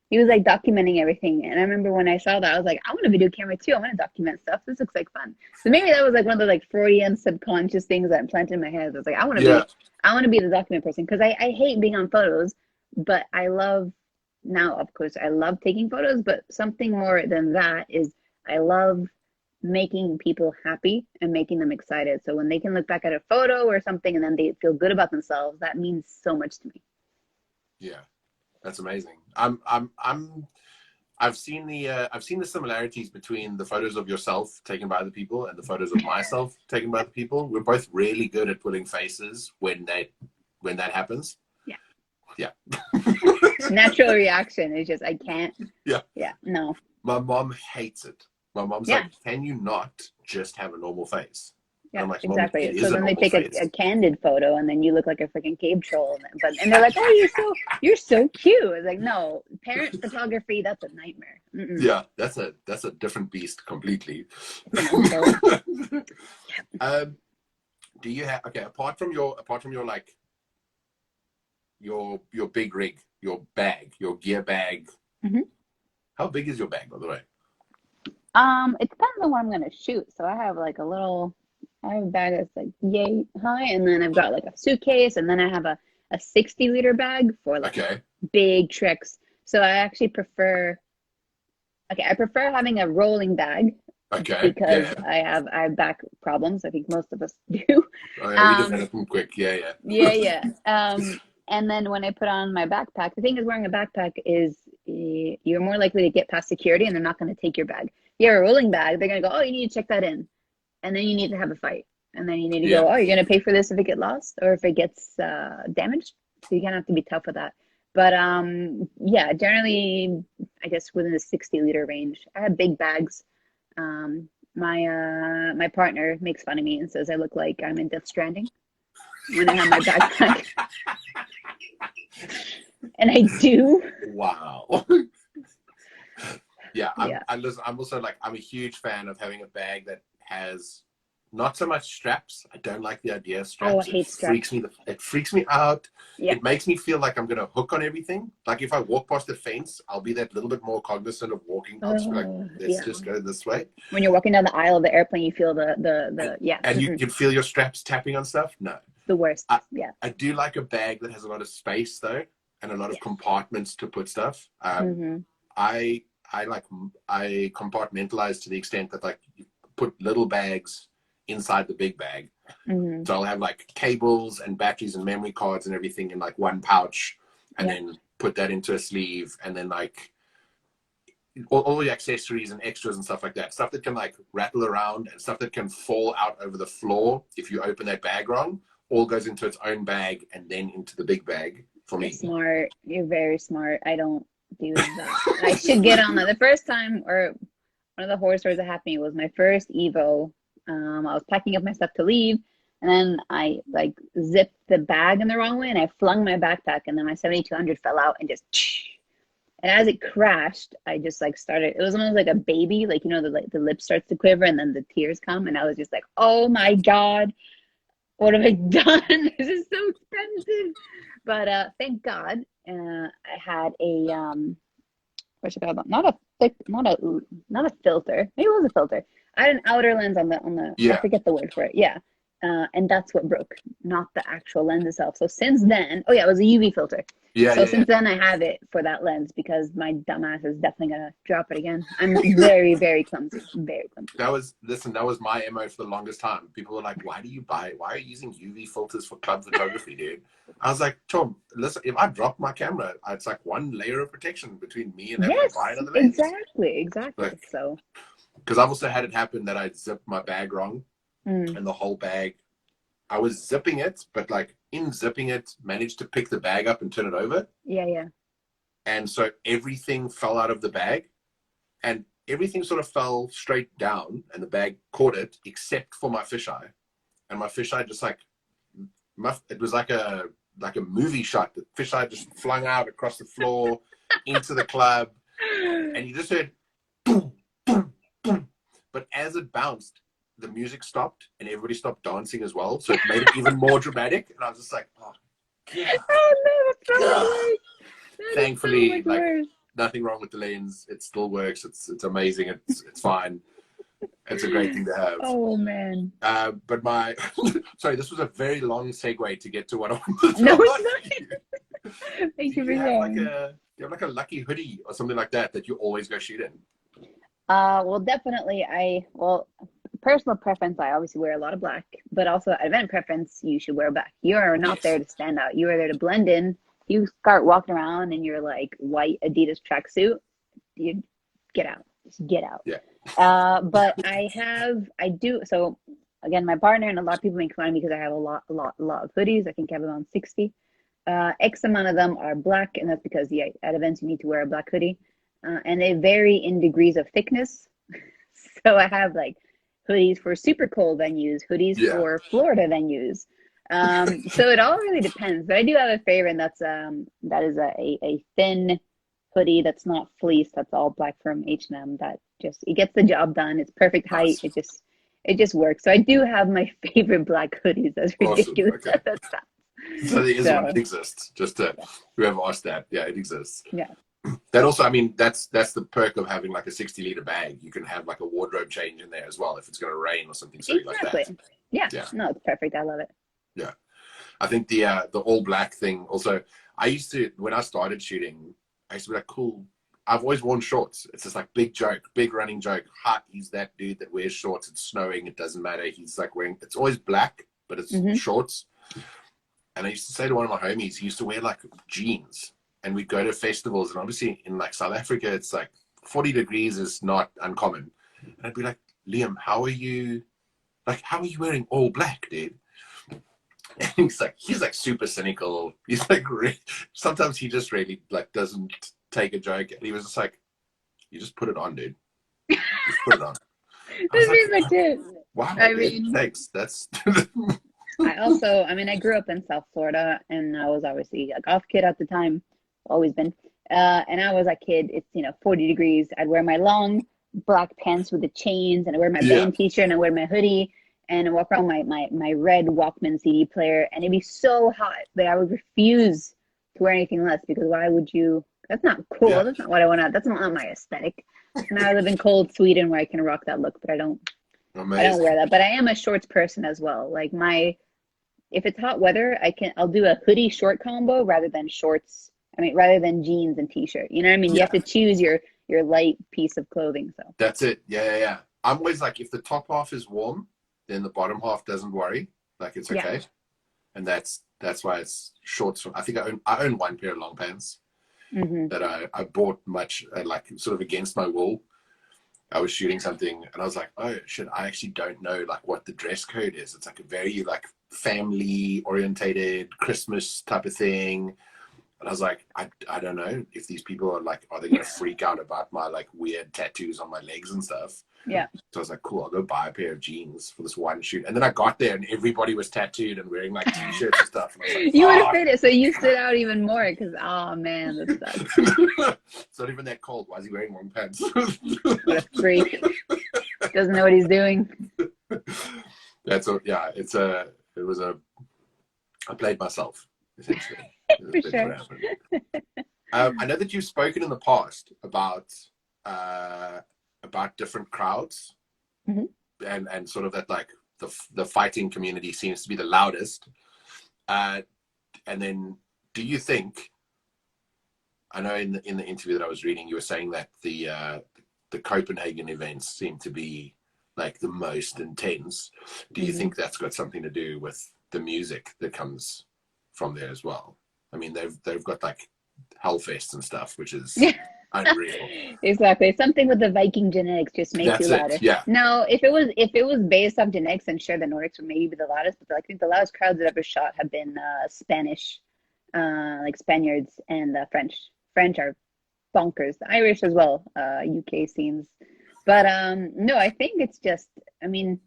He was like documenting everything. And I remember when I saw that, I was like, I want a video camera too. I want to document stuff. This looks like fun. So maybe that was like one of the like Freudian subconscious things that implanted in my head. I was like, Yeah, I want to be the document person because I hate being on photos, but I love now, of course, I love taking photos, but something more than that is I love making people happy and making them excited. So when they can look back at a photo or something and then they feel good about themselves, that means so much to me. yeah. That's amazing. I've seen the similarities between the photos of yourself taken by other people and the photos of myself taken by other people. We're both really good at putting faces when that happens. Yeah. Yeah. Natural reaction is just I can't. Yeah. Yeah, no. My mom hates it. My mom's Yeah, like, can you not just have a normal face? And yeah, I'm like, Mom, it exactly. So is a then they normal take face. a candid photo and then you look like a freaking cave troll. And they're like, "Oh, you're so cute." It's like, no, parent photography, that's a nightmare. Mm-mm. Yeah, that's a different beast completely. It's an insult. um, do you have okay, apart from your like your big rig, your bag, your gear bag? Hmm. How big is your bag, by the way? It depends on what I'm gonna shoot. So I have like I have a bag that's like yay high, and then I've got like a suitcase, and then I have a 60-liter bag for like Okay. big treks. So I prefer having a rolling bag Okay. because Yeah. I have back problems. I think most of us do. Oh, yeah, we Um, develop them quick. Yeah, yeah, yeah. yeah. And then when I put on my backpack, the thing is wearing a backpack is you're more likely to get past security and they're not going to take your bag. If you have a rolling bag, they're going to go, oh, you need to check that in. And then you need to have a fight. And then you need to Yeah. go, oh, you're going to pay for this if it gets lost or if it gets damaged. So you're going to have to be tough with that. But yeah, generally, I guess within the 60-liter range. I have big bags. My partner makes fun of me and says I look like I'm in Death Stranding when I have my backpack. And I do. Wow. Yeah, Yeah. I'm also like I'm a huge fan of having a bag that has not so much straps. I don't like the idea of Oh, I straps. hate straps. It freaks me out. Yeah. It makes me feel like I'm gonna hook on everything. Like if I walk past the fence, I'll be that little bit more cognizant of walking. I'll just be like, let's Yeah. just go this way. When you're walking down the aisle of the airplane, you feel the yeah. And you can feel your straps tapping on stuff. No. The worst. I, Yeah. I do like a bag that has a lot of space though, and a lot of Yes. compartments to put stuff. Mm-hmm. I I compartmentalize to the extent that like you put little bags inside the big bag. Mm-hmm. So I'll have like cables and batteries and memory cards and everything in like one pouch, and Yeah. then put that into a sleeve, and then like all the accessories and extras and stuff like that. Stuff that can like rattle around and stuff that can fall out over the floor if you open that bag wrong, all goes into its own bag and then into the big bag for You're me. smart. You're very smart. I don't. dude, I should get on that. The first time, or one of the horror stories that happened to me was my first Evo. I was packing up my stuff to leave, and then I like zipped the bag in the wrong way, and I flung my backpack, and then my 7200 fell out and just. And as it crashed, I just like started. It was almost like a baby, like you know, the lip starts to quiver, and then the tears come, and I was just like, "Oh my God, what have I done? This is so expensive." But thank God, I had a what's it called? Not a thick, not a filter. Maybe it was a filter. I had an outer lens on the. I Yeah. forget the word for it. Yeah, and that's what broke, not the actual lens itself. So since then, oh yeah, it was a UV filter. Yeah, So yeah, since yeah. then, I have it for that lens because my dumbass is definitely gonna drop it again. I'm very, very clumsy. Very clumsy. That was my MO for the longest time. People were like, why are you using UV filters for club photography, dude? I was like, Tom, listen, if I drop my camera, it's like one layer of protection between me and having to buy Yes, another lens. exactly. Like, So, because I've also had it happen that I zipped my bag wrong, mm, and the whole bag, I was zipping it, but like in zipping it, managed to pick the bag up and turn it over. yeah. And so everything fell out of the bag, and everything sort of fell straight down, and the bag caught it, except for my fisheye. And my fisheye just like, it was like a movie shot. The fisheye just flung out across the floor into the club, and you just heard boom, boom, boom. But as it bounced, the music stopped, and everybody stopped dancing as well. So it made it even more dramatic. And I was just like, oh, yeah. Oh no, that's so worse. Thankfully, So much like worse. nothing wrong with the lens. It still works. It's amazing. It's fine. It's a great thing to have. Oh man. But my sorry, this was a very long segue to get to what I wanted to No, talk it's about. not. Thank Do you for you have like sharing. you have like a lucky hoodie or something like that you always go shoot in? Well, definitely. Personal preference, I obviously wear a lot of black, but also event preference, you should wear black. You are not there Yes. to stand out. You are there to blend in. You start walking around in your like white Adidas tracksuit, you get out. Just get out. Yeah. But I do. So again, my partner and a lot of people make fun of me because I have a lot of hoodies. I think I have around 60. X amount of them are black, and that's because yeah, at events you need to wear a black hoodie, and they vary in degrees of thickness. So I have like hoodies for super cold venues, hoodies Yeah. for Florida venues. So it all really depends. But I do have a favorite, and that is a thin hoodie that's not fleece. That's all black from H&M. That just it gets the job done. It's perfect height. Nice. It just works. So I do have my favorite black hoodies. As Awesome. ridiculous Okay. as that sounds. So there is So one. It exists. Just to yeah, whoever asked that, yeah, it exists. yeah. That also, I mean, that's the perk of having like a 60-liter bag. You can have like a wardrobe change in there as well if it's going to rain or something silly like that. Exactly. Yeah. Yeah. No, it's perfect. I love it. Yeah. I think the all black thing also, I used to, when I started shooting, I used to be like, cool, I've always worn shorts. It's just like big joke, big running joke. Hot, he's that dude that wears shorts. It's snowing. It doesn't matter. He's like wearing, it's always black, but it's shorts. And I used to say to one of my homies, he used to wear like jeans, and we'd go to festivals. And obviously in like South Africa, it's like 40 degrees is not uncommon. And I'd be like, Liam, how are you wearing all black, dude? And he's like super cynical. He's like, sometimes he just really like doesn't take a joke. And he was just like, you just put it on, dude. Just put it on. This is legit. Wow, I dude, mean, thanks. That's I grew up in South Florida, and I was obviously a golf kid at the time, always been. And I was a kid, it's, 40 degrees. I'd wear my long black pants with the chains, and I wear my band t-shirt, and I wear my hoodie, and I walk around my red Walkman CD player, and it'd be so hot that I would refuse to wear anything less, because why would you? That's not cool. Yeah. That's not what I want to, that's not my aesthetic. And I live in cold Sweden where I can rock that look, but I don't wear that. But I am a shorts person as well. Like if it's hot weather, I'll do a hoodie short combo rather than shorts. I mean, rather than jeans and t-shirt. You know what I mean? You have to choose your light piece of clothing. So That's it. Yeah. I'm always like, if the top half is warm, then the bottom half doesn't worry. Like it's okay. Yeah. And that's why it's shorts. I think I own one pair of long pants that I bought much like sort of against my will. I was shooting something and I was like, oh shit, I actually don't know like what the dress code is. It's like a very like family orientated Christmas type of thing. And I was like, I don't know if these people are like, are they going to freak out about my like weird tattoos on my legs and stuff? Yeah. So I was like, cool, I'll go buy a pair of jeans for this one shoot. And then I got there and everybody was tattooed and wearing like t-shirts and stuff. And I was like, You would have fit it, so you stood out even more because, oh man, that sucks. It's not even that cold. Why is he wearing long pants? What a freak. Doesn't know what he's doing. I played myself, essentially. For sure. I know that you've spoken in the past about different crowds, mm-hmm. and sort of that like the fighting community seems to be the loudest. And then, do you think? I know in the interview that I was reading, you were saying that the Copenhagen events seem to be like the most intense. Do you think that's got something to do with the music that comes from there as well? I mean, they've got like Hellfest and stuff, which is unreal. Exactly. Something with the Viking genetics just makes you louder. Yeah. Now, if it was based off genetics, then sure, the Nordics would maybe be the loudest. But I think the loudest crowds that ever shot have been Spanish, like Spaniards, and French. French are bonkers. The Irish as well, UK scenes. But no, I think it's just, I mean,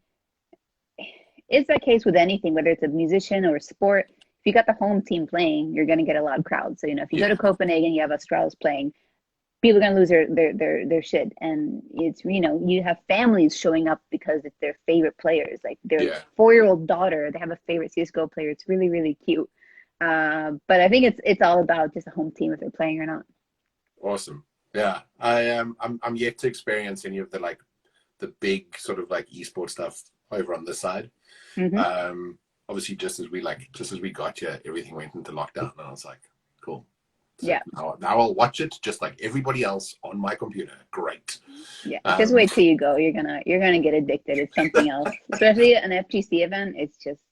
it's that case with anything, whether it's a musician or a sport. If you got the home team playing, you're going to get a loud crowd. So, if you go to Copenhagen, you have Australis playing, people are going to lose their shit. And it's, you have families showing up because it's their favorite players. Like their 4-year-old daughter, they have a favorite CSGO player. It's really, really cute. But I think it's all about just a home team if they're playing or not. Awesome. Yeah. I'm yet to experience any of the big sort of like esport stuff over on this side. Mm-hmm. Obviously just as we got here, everything went into lockdown and I was like, cool. So yeah. Now I'll watch it just like everybody else on my computer. Great. Yeah. Just wait till you go. You're gonna get addicted. It's something else. Especially an FGC event. It's just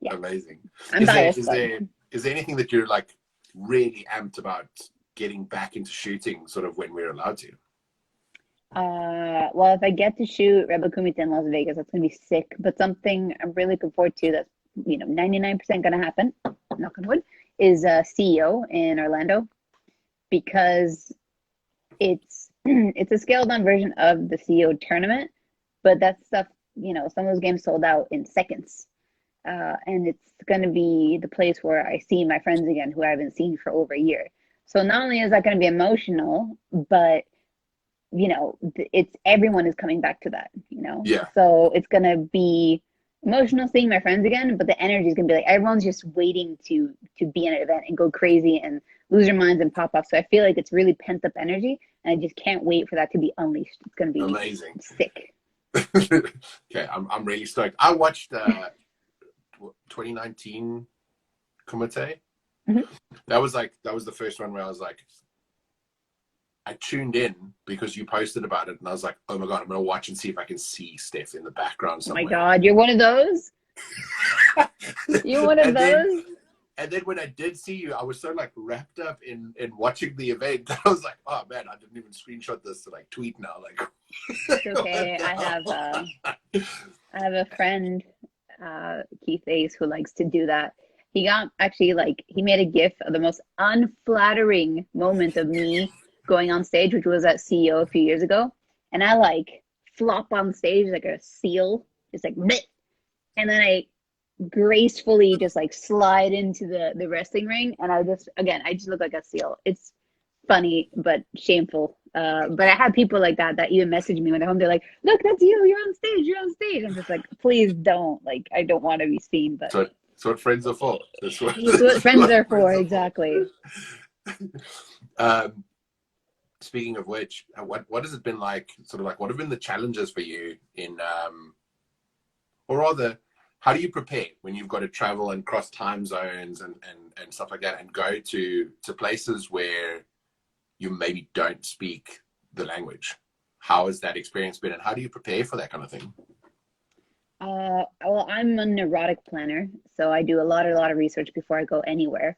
amazing. I'm biased. Is there anything that you're like really amped about getting back into shooting sort of when we're allowed to? Well, if I get to shoot Rebel Kumite in Las Vegas, that's gonna be sick. But something I'm really looking forward to that's 99% gonna happen, knock on wood, is CEO in Orlando, because it's a scaled down version of the CEO tournament, but that stuff, some of those games sold out in seconds. And it's gonna be the place where I see my friends again who I haven't seen for over a year. So not only is that gonna be emotional, but it's everyone is coming back to that, So it's gonna be emotional seeing my friends again, but the energy is gonna be like everyone's just waiting to be in an event and go crazy and lose their minds and pop off. So I feel like it's really pent up energy, and I just can't wait for that to be unleashed. It's gonna be amazing, sick. Okay, I'm really stoked. I watched 2019 Kumite. Mm-hmm. That was the first one where I was like, I tuned in because you posted about it, and I was like, oh my God, I'm going to watch and see if I can see Steph in the background somewhere. Oh my God, you're one of those? You're one of those? And then when I did see you, I was so like wrapped up in watching the event. I was like, oh man, I didn't even screenshot this to like tweet now. Like, it's okay. I have a friend, Keith Ace, who likes to do that. He made a GIF of the most unflattering moment of me going on stage, which was at CEO a few years ago, and I like flop on stage like a seal, just like bleh. And then I gracefully just like slide into the wrestling ring, and I just look like a seal. It's funny but shameful. But I have people like that even message me when they're home. They're like, look, that's you're on stage. I'm just like, please don't, like, I don't want to be seen. But that's what friends are for. That's what friends are for. Exactly. Speaking of which, what has it been like, sort of like, what have been the challenges for you in, or rather, how do you prepare when you've got to travel and cross time zones and stuff like that, and go to places where you maybe don't speak the language? How has that experience been, and how do you prepare for that kind of thing? Well, I'm a neurotic planner, so I do a lot of research before I go anywhere.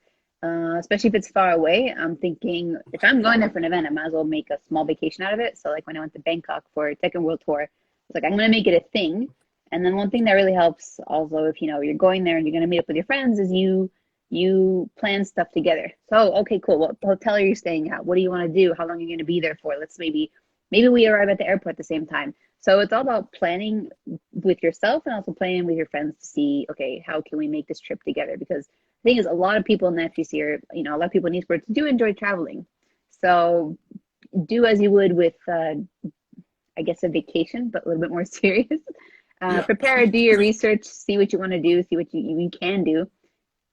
Especially if it's far away. I'm thinking if I'm going there for an event, I might as well make a small vacation out of it. So like when I went to Bangkok for Tekken World Tour, it's like I'm going to make it a thing. And then one thing that really helps also, if you're going there and you're going to meet up with your friends, is you you plan stuff together. So, okay, cool. What hotel are you staying at? What do you want to do? How long are you going to be there for? Let's maybe we arrive at the airport at the same time. So it's all about planning with yourself and also planning with your friends to see, okay, how can we make this trip together? Because the thing is, a lot of people in the FGC are, a lot of people in esports do enjoy traveling. So do as you would with, I guess, a vacation, but a little bit more serious. Yeah. Prepare, do your research, see what you want to do, see what you can do,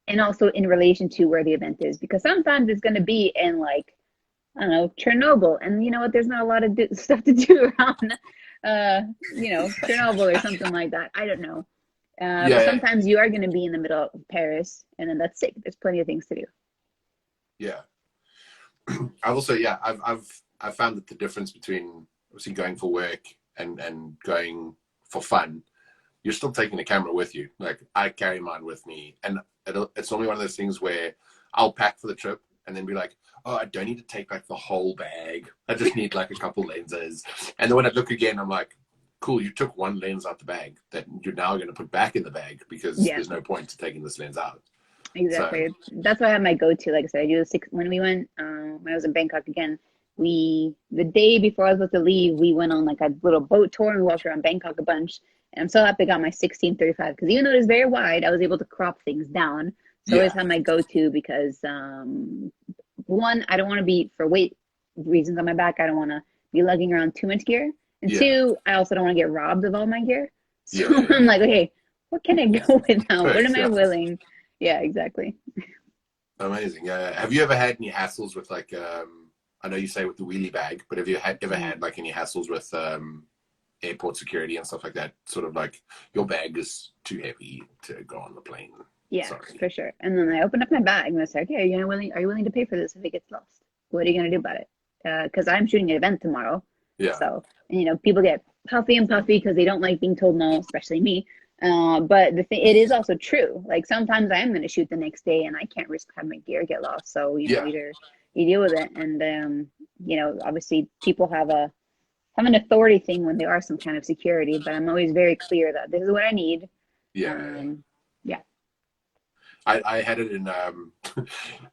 and also in relation to where the event is, because sometimes it's going to be in like, I don't know, Chernobyl, and you know what? There's not a lot of stuff to do around, Chernobyl or something like that. I don't know. But Yeah. sometimes you are going to be in the middle of Paris, and then that's it. There's plenty of things to do. Yeah. I've also, yeah, I've found that the difference between obviously going for work and going for fun, you're still taking the camera with you. Like I carry mine with me, and it's only one of those things where I'll pack for the trip and then be like, oh, I don't need to take like the whole bag. I just need like a couple lenses. And then when I look again, I'm like, cool, you took one lens out the bag that you're now going to put back in the bag because Yeah, there's no point to taking this lens out. So exactly. That's why I have my go-to. Like I said, I do when we went, when I was in Bangkok again, the day before I was supposed to leave, we went on like a little boat tour and we walked around Bangkok a bunch. And I'm so happy I got my 16-35 because even though it is very wide, I was able to crop things down. So I always yeah, have my go-to because one, I don't want to be for weight reasons on my back. I don't want to be lugging around too much gear. And yeah, two, I also don't want to get robbed of all my gear. So yeah. I'm like, okay, what can I go without? What Perks, am I yeah. willing? Yeah, exactly. Amazing. Yeah. Have you ever had any hassles with like, I know you say with the wheelie bag, but have you ever Mhm. had like any hassles with airport security and stuff like that? Sort of like your bag is too heavy to go on the plane. Yeah, Sorry. for sure. And then I opened up my bag and I said, okay, are you willing to pay for this if it gets lost? What are you going to do about it? Because I'm shooting an event tomorrow. Yeah. So, people get puffy and puffy because they don't like being told no, especially me. But it is also true. Like sometimes I am going to shoot the next day and I can't risk having my gear get lost. So, Yeah. either you deal with it and, obviously people have an authority thing when there are some kind of security, but I'm always very clear that this is what I need. Yeah. Um, yeah. I had it in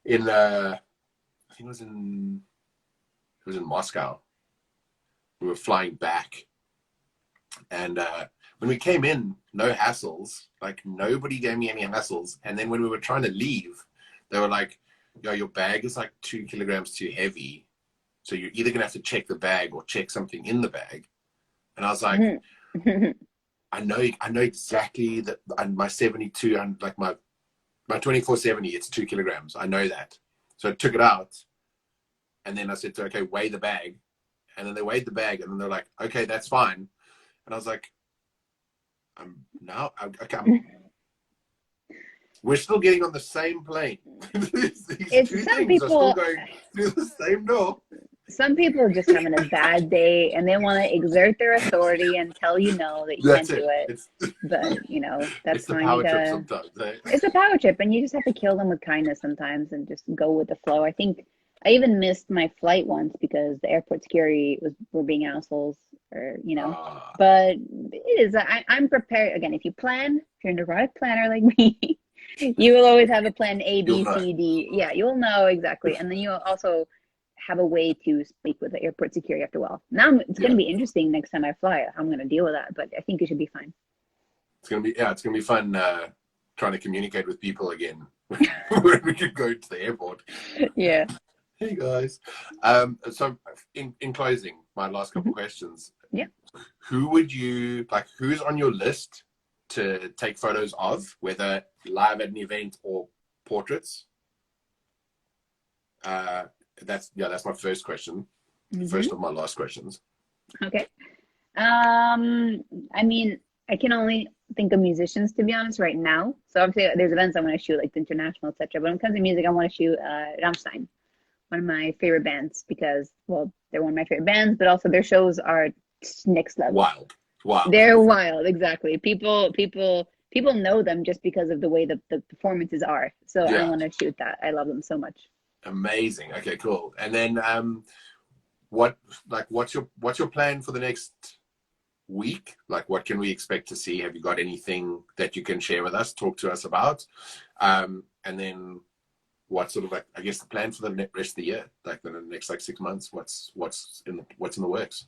in I think it was in Moscow. We were flying back, and when we came in, no hassles. Like nobody gave me any hassles. And then when we were trying to leave, they were like, "Yo, your bag is like 2 kilograms too heavy, so you're either gonna have to check the bag or check something in the bag." And I was like, I know exactly that. And my 72 and like my 2470, it's 2 kilograms. I know that. So I took it out, and then I said, "Okay, weigh the bag." And then they weighed the bag, and then they're like, "Okay, that's fine." And I was like, we're still getting on the same plane. These It's two things are still going through the same door. some people are just having a bad day and they want to exert their authority and tell you no that you That's can't do it. it. It's But it's that's the fine. You power trip gotta sometimes. Eh? It's a power trip and you just have to kill them with kindness sometimes and just go with the flow. I think I even missed my flight once because the airport security were being assholes or. Uh, But it is I'm prepared again, if you plan, if you're a neurotic planner like me, you will always have a plan A, you'll B, know. C, D. Yeah, you'll know exactly. And then you'll also have a way to speak with the airport security after a while. Now it's going Yeah, to be interesting next time I fly how I'm going to deal with that, but I think it should be fine. it's gonna be fun trying to communicate with people again when we could go to the airport. Yeah. Hey guys. So in closing, my last couple Mhm. questions. Yeah. Who would you like? Who's on your list to take photos of, whether live at an event or portraits? That's my first question. Hmm. First of my last questions. Okay. I mean, I can only think of musicians to be honest right now. So obviously there's events I want to shoot like the international, etc. But when it comes to music, I want to shoot Rammstein, one of my favorite bands because well, they're one of my favorite bands, but also their shows are next level. Wild, wild. They're wild, exactly. People know them just because of the way the performances are. So I Yeah, want to shoot that. I love them so much. amazing. Okay, cool. And then what what's your plan for the next week? Like, what can we expect to see? Have you got anything that you can share with us, talk to us about? And then what sort of like, I guess the plan for the rest of the year, like the next like 6 months, what's in the works?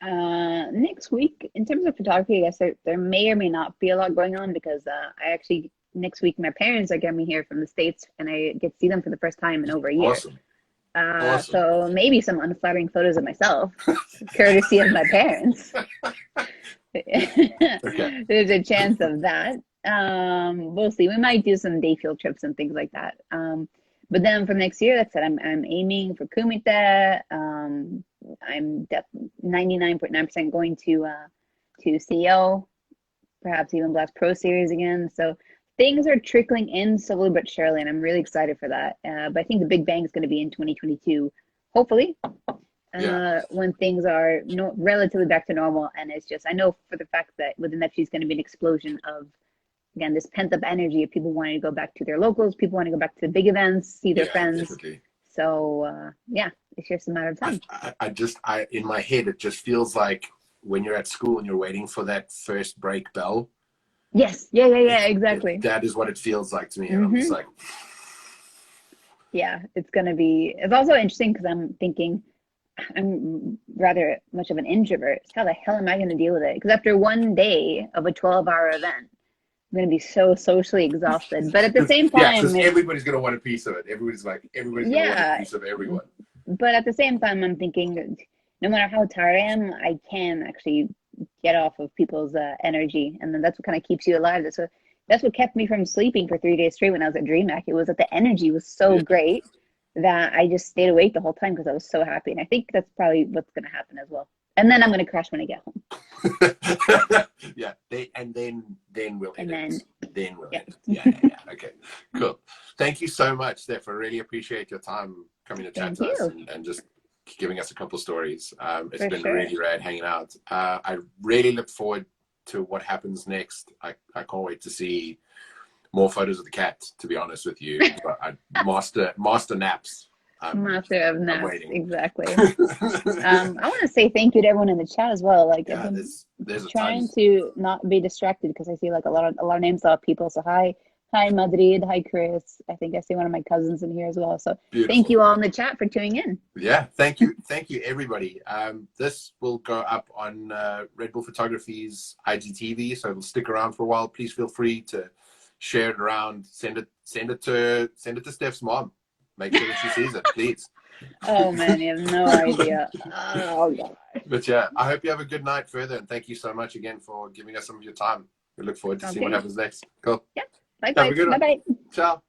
Next week, in terms of photography, I guess there may or may not be a lot going on because I actually next week my parents are getting me here from the States and I get to see them for the first time in over a year. Awesome. Awesome. So maybe some unflattering photos of myself, courtesy of my parents. Okay. There's a chance of that. We'll see. We might do some day field trips and things like that. But then for next year, that's it. I'm aiming for Kumite. I'm 99.9% going to CO, perhaps even Blast Pro Series again. So things are trickling in slowly but surely, and I'm really excited for that. But I think the big bang is going to be in 2022, hopefully, when things are relatively back to normal. And it's just, I know for the fact that within that she's going to be an explosion of, again, this pent up energy of people wanting to go back to their locals, people want to go back to big events, see their friends. Definitely. So it's just a matter of time. I in my head, it just feels like when you're at school and you're waiting for that first break bell. Yes. Yeah, exactly. That is what it feels like to me. And I'm just like, yeah, it's also interesting because I'm thinking I'm rather much of an introvert. How the hell am I going to deal with it? Because after one day of a 12-hour event, I'm going to be so socially exhausted. But at the same time, because everybody's going to want a piece of it. Everybody's going to want a piece of everyone. But at the same time, I'm thinking, no matter how tired I am, I can actually get off of people's energy, and then that's what kind of keeps you alive. That's what kept me from sleeping for 3 days straight when I was at DreamHack. It was that the energy was so great that I just stayed awake the whole time because I was so happy. And I think that's probably what's going to happen as well. And then I'm going to crash when I get home. Yeah, then we'll end. Then we'll yeah. end. Yeah. Okay, cool. Thank you so much, Steph. I really appreciate your time coming to chat to us and just giving us a couple stories. It's been really rad hanging out. I really look forward to what happens next. I can't wait to see more photos of the cat, to be honest with you. But master naps. Master of naps, exactly. I want to say thank you to everyone in the chat as well. Like, I've been trying to not be distracted because I see like a lot of names, a lot of people. So hi Madrid, hi Chris. I think I see one of my cousins in here as well. So thank you all in the chat for tuning in. Yeah, thank you everybody. This will go up on Red Bull Photography's IGTV, so it'll stick around for a while. Please feel free to share it around. Send it to Steph's mom. Make sure that she sees it, please. Oh man, you have no idea. Oh god. But yeah, I hope you have a good night further, and thank you so much again for giving us some of your time. We look forward to seeing what happens next. Cool. Yep. Bye bye. Ciao.